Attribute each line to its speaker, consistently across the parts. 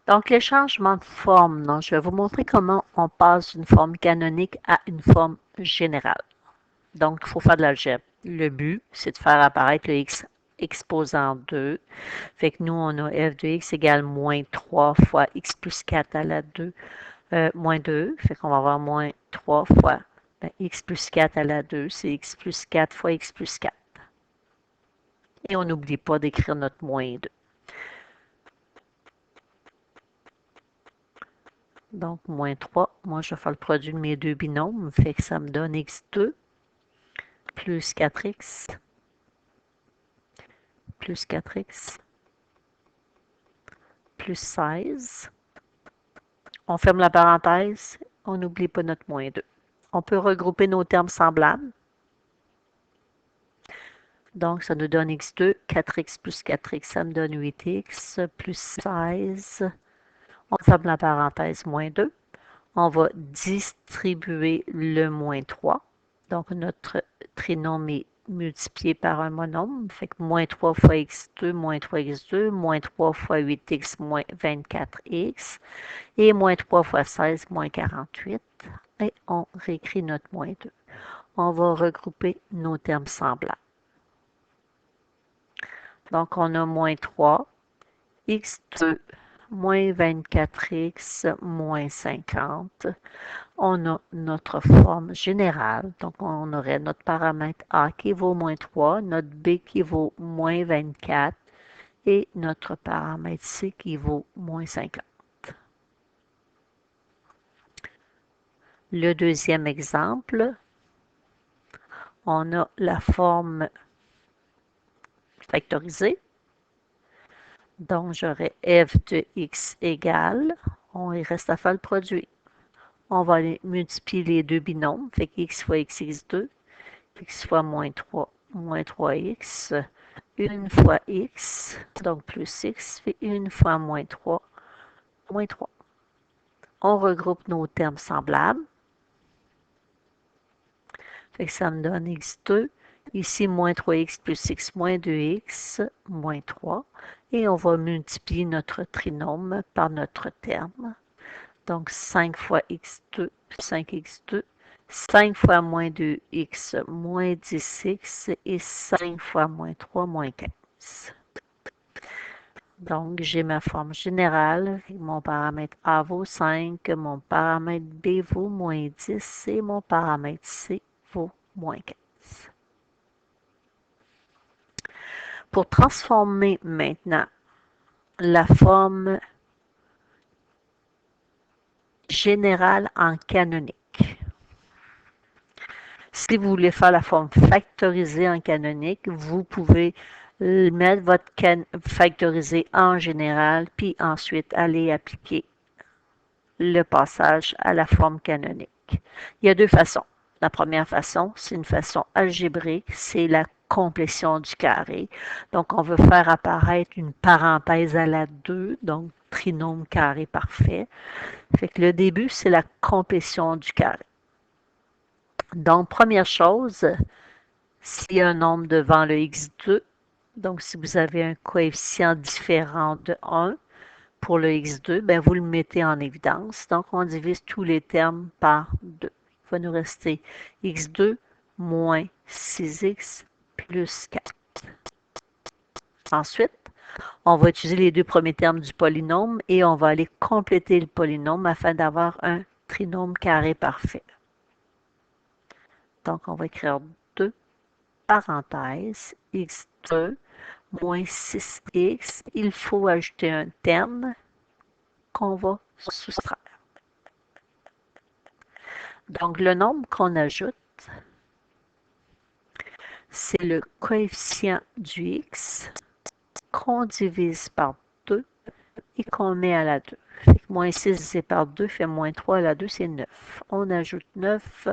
Speaker 1: Donc, les changements de forme, donc, je vais vous montrer comment on passe d'une forme canonique à une forme générale. Donc, il faut faire de l'algèbre. Le but, c'est de faire apparaître le x exposant 2. Fait que nous, on a f de x égale moins 3 fois x plus 4 à la 2, moins 2. Fait qu'on va avoir moins 3 fois x plus 4 à la 2, c'est x plus 4 fois x plus 4. Et on n'oublie pas d'écrire notre moins 2. Donc, moins 3, moi, je vais faire le produit de mes deux binômes, fait que ça me donne x2 plus 4x plus 4x plus 16. On ferme la parenthèse, on n'oublie pas notre moins 2. On peut regrouper nos termes semblables. Donc, ça nous donne x2, 4x plus 4x, ça me donne 8x plus 16. On ferme la parenthèse, moins 2. On va distribuer le moins 3. Donc, notre trinôme est multiplié par un monôme. Fait que moins 3 fois x2, moins 3x2, moins 3 fois 8x, moins 24x. Et moins 3 fois 16, moins 48. Et on réécrit notre moins 2. On va regrouper nos termes semblables. Donc, on a moins 3, x2, moins 24x, moins 50. On a notre forme générale. Donc, on aurait notre paramètre A qui vaut moins 3, notre B qui vaut moins 24 et notre paramètre C qui vaut moins 50. Le deuxième exemple, on a la forme factorisée. Donc, j'aurais f de x égale, il reste à faire le produit. On va aller multiplier les deux binômes, fait que x fois x, x2, x fois moins 3, moins 3x, une fois x, donc plus x, fait une fois moins 3, moins 3. On regroupe nos termes semblables. Fait que ça me donne x2, ici moins 3x plus x moins 2x, moins 3. Et on va multiplier notre trinôme par notre terme. Donc 5 fois x2, 5x2, 5 fois moins 2x, moins 10x, et 5 fois moins 3, moins 15. Donc, j'ai ma forme générale. Mon paramètre A vaut 5, mon paramètre B vaut moins 10 et mon paramètre C vaut moins 15. Pour transformer maintenant la forme générale en canonique, si vous voulez faire la forme factorisée en canonique, vous pouvez mettre votre factorisé en général, puis ensuite aller appliquer le passage à la forme canonique. Il y a deux façons. La première façon, c'est une façon algébrique, c'est la complétion du carré. Donc, on veut faire apparaître une parenthèse à la 2, donc trinôme carré parfait. Fait que le début, c'est la complétion du carré. Donc, première chose, s'il y a un nombre devant le x2, donc si vous avez un coefficient différent de 1 pour le x2, ben vous le mettez en évidence. Donc, on divise tous les termes par 2. Il va nous rester x2 moins 6x plus 4. Ensuite, on va utiliser les deux premiers termes du polynôme et on va aller compléter le polynôme afin d'avoir un trinôme carré parfait. Donc, on va écrire 2 parenthèses, x2 moins 6x. Il faut ajouter un terme qu'on va soustraire. Donc, le nombre qu'on ajoute, c'est le coefficient du x qu'on divise par 2 et qu'on met à la 2. Fait que moins 6 divisé par 2 fait moins 3 à la 2, c'est 9. On ajoute 9,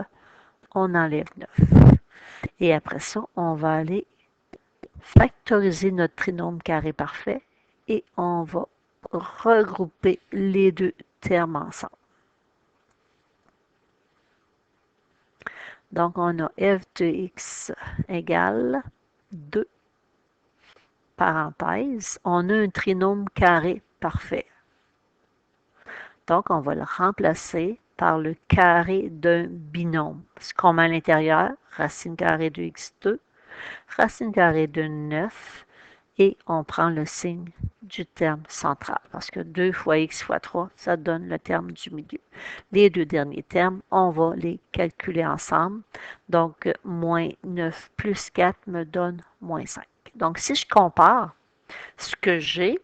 Speaker 1: on enlève 9. Et après ça, on va aller factoriser notre trinôme carré parfait et on va regrouper les deux termes ensemble. Donc, on a f de x égale 2 parenthèses. On a un trinôme carré parfait. Donc, on va le remplacer par le carré d'un binôme. Ce qu'on met à l'intérieur, racine carrée de x2, racine carrée de 9, et on prend le signe du terme central, parce que 2 fois x fois 3, ça donne le terme du milieu. Les deux derniers termes, on va les calculer ensemble. Donc, moins 9 plus 4 me donne moins 5. Donc, si je compare ce que j'ai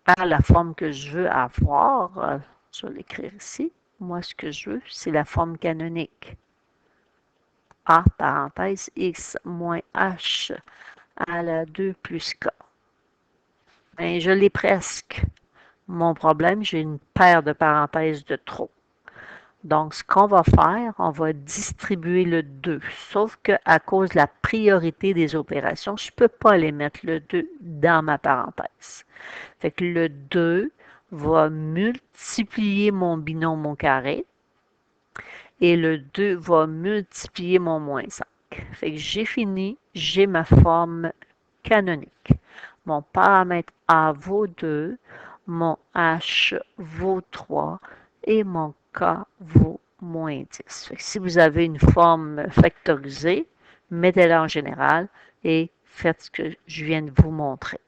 Speaker 1: à la forme que je veux avoir, je vais l'écrire ici. Moi, ce que je veux, c'est la forme canonique. A, parenthèse, x moins h à la 2 plus k. Ben, je l'ai presque. Mon problème, j'ai une paire de parenthèses de trop. Donc, ce qu'on va faire, on va distribuer le 2. Sauf qu'à cause de la priorité des opérations, je ne peux pas aller mettre le 2 dans ma parenthèse. Fait que le 2 va multiplier mon binôme au carré et le 2 va multiplier mon moins 5. Fait que j'ai fini, j'ai ma forme canonique. Mon paramètre A vaut 2, mon H vaut 3 et mon K vaut moins 10. Fait que si vous avez une forme factorisée, mettez-la en général et faites ce que je viens de vous montrer.